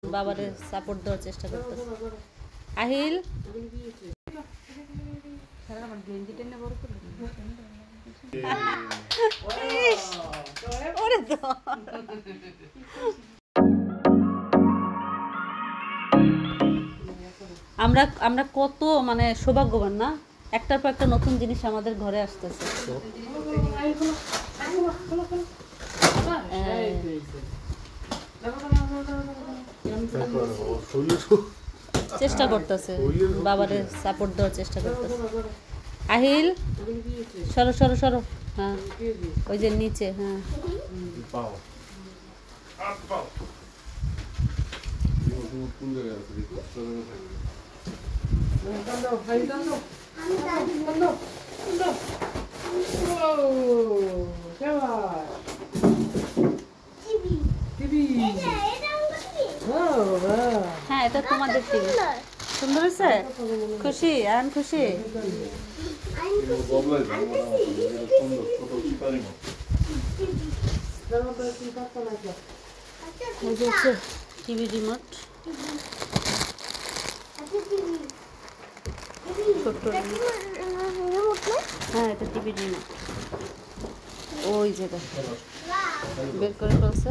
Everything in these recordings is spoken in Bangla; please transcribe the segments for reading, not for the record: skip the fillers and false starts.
বাবারে সাপোর্ট দেওয়ার চেষ্টা করতেছে। আহিল আমরা আমরা কত মানে সৌভাগ্যবান না, একটার পর একটা নতুন জিনিস আমাদের ঘরে আসতেছে। চেষ্টা করতেছে, বাবারে সাপোর্ট দেওয়ার চেষ্টা করতেছে। আহিল সরো সরো সরো, হ্যাঁ ওই যে নিচে, হ্যাঁ হ্যাঁ এটা তোমাদের টিভি। সুন্দর হয়েছে? খুশি? আন খুশি? টিভি রিমোট, ছোট্ট হ্যাঁ এটা টিভি রিমোট। ওই যে বের করে ফেলছে।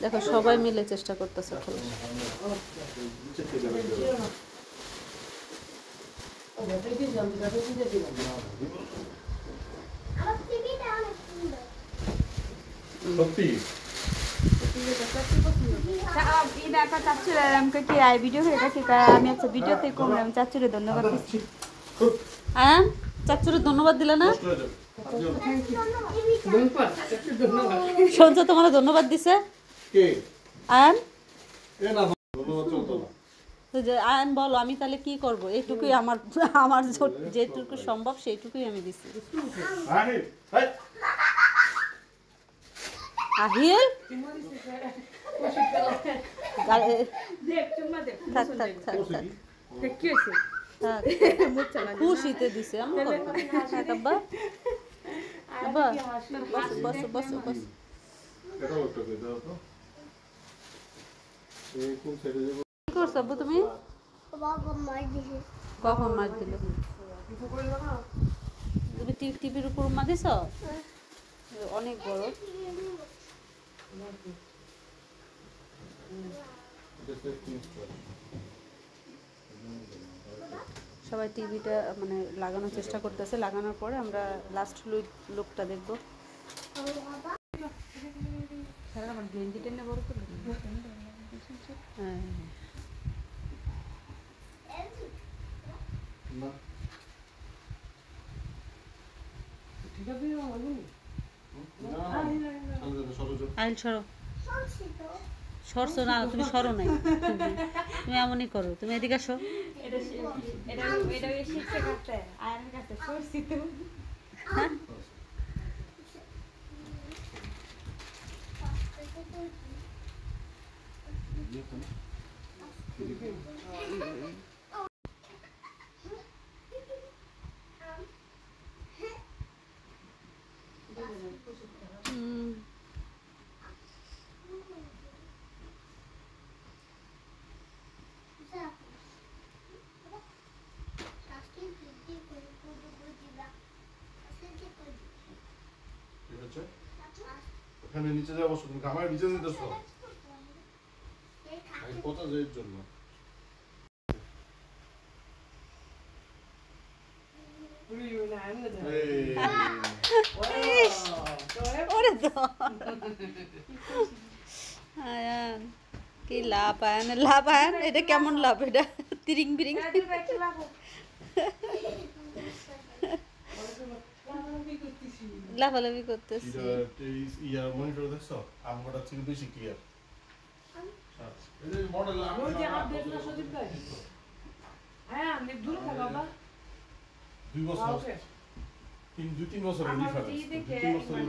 দেখো সবাই মিলে চেষ্টা করতেছে। ধন্যবাদ দিচ্ছি। চাচুরে ধন্যবাদ দিলে না? শুনছো তোমার ধন্যবাদ দিছে আয়ান? আয়ান বলো আমি তাহলে কি করব? এইটুকুই আমার আমার যেটুকু সম্ভব সেইটুকুই আমি দিচ্ছি। আহিল থাক থাক থাক থাক, খুশিতে দিছে। বসো বসো বসো। কি করছো আব্বু তুমি? কখন মাছ দিল? তুমি টিভির উপর মা দিছ? অনেক বড়। সবাই টিভিটা মানে লাগানোর চেষ্টা করতেছে। লাগানোর পরে আমরা লাস্ট লুকটা দেখবো। আইল সরো, সরছো না তুমি? সরো নাই, তুমি এমনই করো। তুমি এদিকে আসো। ওখানে নিচে যাবো, তুমি আমার নিচে নিতেছো কথা এর জন্য। কি লাভ আয়ান, লাভ আয়ান। এটা কেমন লাভ? এটা তিরিং বিরিং লাফালাফি করতেছি। ইয়া মনিটর দেখছো? আমগোটা ছিল বেশি ক্লিয়ার। এই মডেল ওই যে আপডেট না সজিব ভাই। হ্যাঁ আমি দূর থাকা বাবা। 2 বছর 2-3 বছরের ডিফারেন্স। 2 বছরের